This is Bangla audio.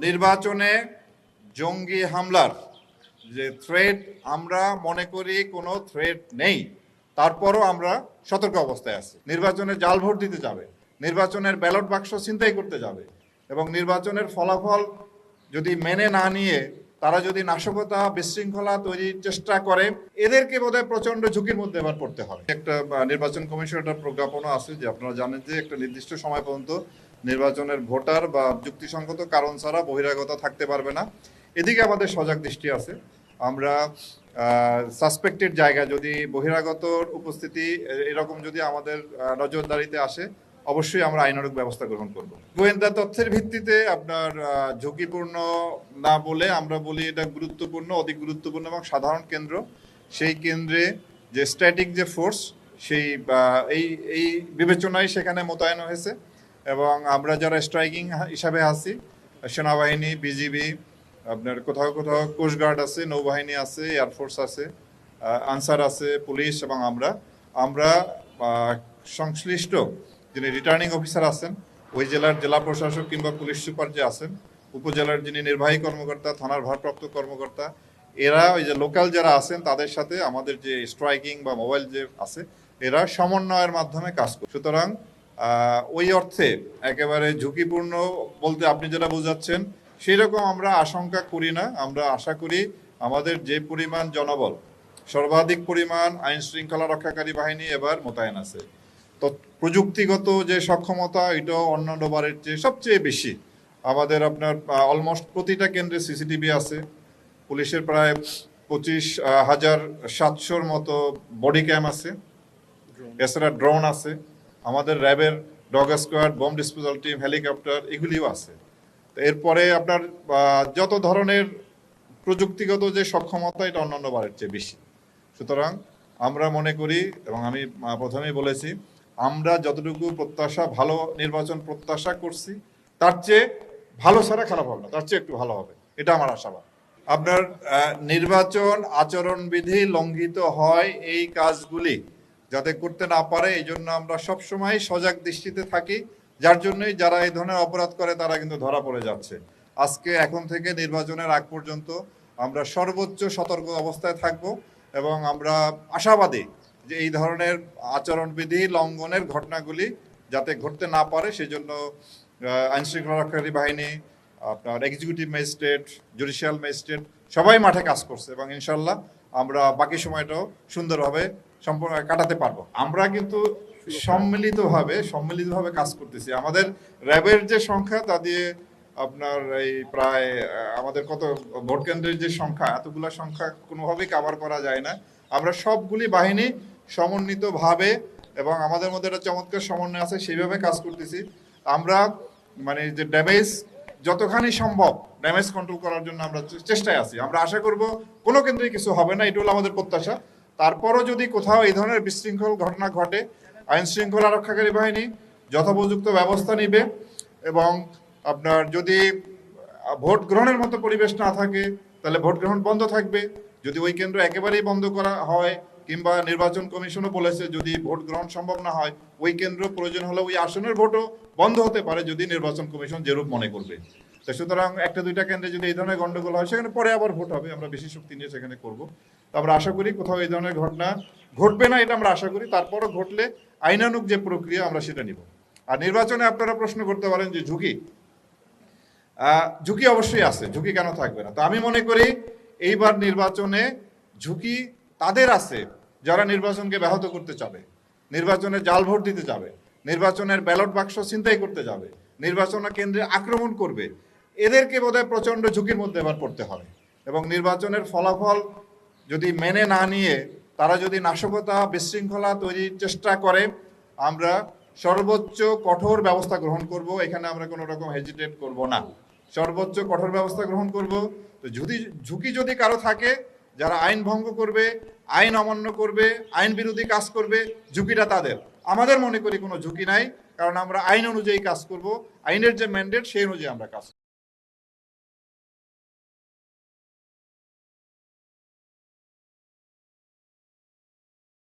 নির্বাচনে জঙ্গি হামলার যে থ্রেট, আমরা মনে করি কোনো থ্রেট নেই, তারপরও আমরা সতর্ক অবস্থায় আছি। নির্বাচনে জাল ভোট দিতে যাবে, নির্বাচনের ব্যালট বাক্স ছিনতাই করতে যাবে এবং নির্বাচনের ফলাফল যদি মেনে না নিয়ে তারা যদি নাশকতা বিশৃঙ্খলা তৈরির চেষ্টা করে, এদেরকে বোধহয় প্রচন্ড ঝুঁকির মধ্যে এবার পড়তে হবে। একটা নির্বাচন কমিশনের প্রজ্ঞাপনও আছে যে আপনারা জানেন যে একটা নির্দিষ্ট সময় পর্যন্ত নির্বাচনের ভোটার বা যুক্তিসঙ্গত কারণ ছাড়া বহিরাগত থাকতে পারবে না। এদিকে আমাদের সজাগ দৃষ্টি আছে। আমরা সাসপেক্টেড জায়গা যদি বহিরাগতর উপস্থিতি এরকম যদি আমাদের নজরদারিতে আসে, অবশ্যই আমরা আইনানুগ ব্যবস্থা গ্রহণ করব। গোয়েন্দা তথ্যের ভিত্তিতে আপনার ঝুঁকিপূর্ণ না বলে আমরা বলি এটা গুরুত্বপূর্ণ, অধিক গুরুত্বপূর্ণ এবং সাধারণ কেন্দ্র। সেই কেন্দ্রে যে স্ট্যাটিক যে ফোর্স, সেই এই বিবেচনায় সেখানে মোতায়েন হয়েছে এবং আমরা যারা স্ট্রাইকিং হিসাবে আছি, সেনাবাহিনী, বিজিবি, আপনার কোথাও কোথাও কোস্টগার্ড আছে, নৌবাহিনী আছে, এয়ারফোর্স আছে, আনসার আছে, পুলিশ এবং আমরা সংশ্লিষ্ট যিনি রিটার্নিং অফিসার আছেন, ওই জেলার জেলা প্রশাসক কিংবা পুলিশ সুপার যে আছেন, উপজেলার যিনি নির্বাহী কর্মকর্তা, থানার ভারপ্রাপ্ত কর্মকর্তা, এরা ওই যে লোকাল যারা আছেন তাদের সাথে আমাদের যে স্ট্রাইকিং বা মোবাইল যে আছে, এরা সমন্বয়ের মাধ্যমে কাজ করে। সুতরাং ওই অর্থে একেবারে ঝুঁকিপূর্ণ বলতে আপনি যেটা বোঝাচ্ছেন সেই রকম আমরা আশঙ্কা করি না। আমরা আশা করি আমাদের যে পরিমাণ জনবল, সর্বাধিক পরিমাণ আইন শৃঙ্খলা রক্ষাকারী বাহিনী এবার মোতায়েন আছে। তো প্রযুক্তিগত যে সক্ষমতা, এটাও অন্যান্য বারের চেয়ে সবচেয়ে বেশি। আমাদের আপনার অলমোস্ট প্রতিটা কেন্দ্রে সিসিটিভি আছে, পুলিশের প্রায় 25,700 মতো বডি ক্যাম আছে, এছাড়া ড্রোন আছে, আমাদের র্যাবের dog squad, bomb disposal team, helicopter, এগুলিও আছে। এরপরে আপনার যত ধরনের প্রযুক্তিগত যে সক্ষমতা, এটা অন্যান্য বারের চেয়ে বেশি। সুতরাং আমরা মনে করি, এবং আমি প্রথমেই বলেছি, আমরা যতটুকু প্রত্যাশা, ভালো নির্বাচন প্রত্যাশা করছি, তার চেয়ে ভালো ছাড়া খারাপ হবে না, তার চেয়ে একটু ভালো হবে, এটা আমার আশাবাদ। আপনার নির্বাচন আচরণবিধি লঙ্ঘিত হয় এই কাজগুলি যাতে করতে না পারে, এই জন্য আমরা সবসময় সজাগ দৃষ্টিতে থাকি, যার জন্যই যারা এই ধরনের অপরাধ করে তারা কিন্তু ধরা পড়ে যাচ্ছে। আজকে এখন থেকে নির্বাচনের আগ পর্যন্ত আমরা সর্বোচ্চ সতর্ক অবস্থায় থাকব এবং আমরা আশাবাদী যে এই ধরনের আচরণবিধি লঙ্ঘনের ঘটনাগুলি যাতে ঘটতে না পারে, সেজন্য আইনশৃঙ্খলা রক্ষাকারী বাহিনী, আপনার এক্সিকিউটিভ ম্যাজিস্ট্রেট, জুডিশিয়াল ম্যাজিস্ট্রেট সবাই মাঠে কাজ করছে এবং ইনশাল্লাহ আমরা বাকি সময়টাও সুন্দরভাবে সম্পূর্ণ কাটাতে পারবো। আমরা কিন্তু সম্মিলিতভাবে কাজ করতেছি। আমাদের র্যাবের যে সংখ্যা, তা দিয়ে আপনার এই প্রায় আমাদের কত ভোট কেন্দ্রের যে সংখ্যা, এতগুলো সংখ্যা কোনোভাবেই কাভার করা যায় না। আমরা সবগুলি বাহিনী সমন্বিতভাবে এবং আমাদের মধ্যে একটা চমৎকার সমন্বয় আছে, সেইভাবে কাজ করতেছি। আমরা মানে যে ড্যামেজ যতখানি সম্ভব ড্যামেজ কন্ট্রোল করার জন্য আমরা চেষ্টায় আছি। আমরা আশা করব কোনো কেন্দ্রে কিছু হবে না, এটা হলো আমাদের প্রত্যাশা। তারপরও যদি কোথাও এই ধরনের বিশৃঙ্খল ঘটনা ঘটে, আইন শৃঙ্খলা রক্ষাকারী বাহিনী যথোপযুক্ত ব্যবস্থা নিবে এবং আপনার যদি ভোট গ্রহণের মতো পরিবেশ না থাকে তাহলে ভোট গ্রহণ বন্ধ থাকবে। যদি ওই কেন্দ্র একেবারেই বন্ধ করা হয় কিংবা নির্বাচন কমিশনও বলেছে যদি ভোট গ্রহণ সম্ভব না হয়, ওই কেন্দ্র প্রয়োজন হলে ওই আসনের ভোটও বন্ধ হতে পারে যদি নির্বাচন কমিশন যেরূপ মনে করবে। তো সুতরাং একটা দুইটা কেন্দ্রে যদি এই ধরনের গন্ডগোল হয়, সেখানে পরে আবার ভোট হবে, আমরা বেশি শক্তি নিয়ে সেখানে করব। তো আমরা আশা করি কোথাও এই ধরনের ঘটনা ঘটবে না, এটা আমরা আশা করি। তারপরও ঘটলে আইনানুগ যে প্রক্রিয়া আমরা সেটা নিব। আর নির্বাচনে আপনারা প্রশ্ন করতে পারেন যে ঝুঁকি অবশ্যই আছে, ঝুঁকি কেন থাকবে না? তো আমি মনে করি এইবার নির্বাচনে ঝুঁকি তাদের আছে যারা নির্বাচনকে ব্যাহত করতে চাবে, নির্বাচনে জাল ভোট দিতে যাবে, নির্বাচনের ব্যালট বাক্স ছিনতাই করতে যাবে, নির্বাচন কেন্দ্রে আক্রমণ করবে। এদেরকে বোধহয় প্রচন্ড ঝুঁকির মধ্যে এবার পড়তে হবে এবং নির্বাচনের ফলাফল যদি মেনে না নিয়ে তারা যদি নাশকতা বিশৃঙ্খলা তৈরির চেষ্টা করে, আমরা সর্বোচ্চ কঠোর ব্যবস্থা গ্রহণ করব। এখানে আমরা কোনো রকম হেজিটেট করব না, সর্বোচ্চ কঠোর ব্যবস্থা গ্রহণ করব। তো ঝুঁকি যদি কারো থাকে, যারা আইন ভঙ্গ করবে, আইন অমান্য করবে, আইন বিরোধী কাজ করবে, ঝুঁকিটা তাদের। আমাদের মনে করি কোনো ঝুঁকি নাই, কারণ আমরা আইন অনুযায়ী কাজ করব, আইনের যে ম্যান্ডেট সেই অনুযায়ী আমরা কাজ করব।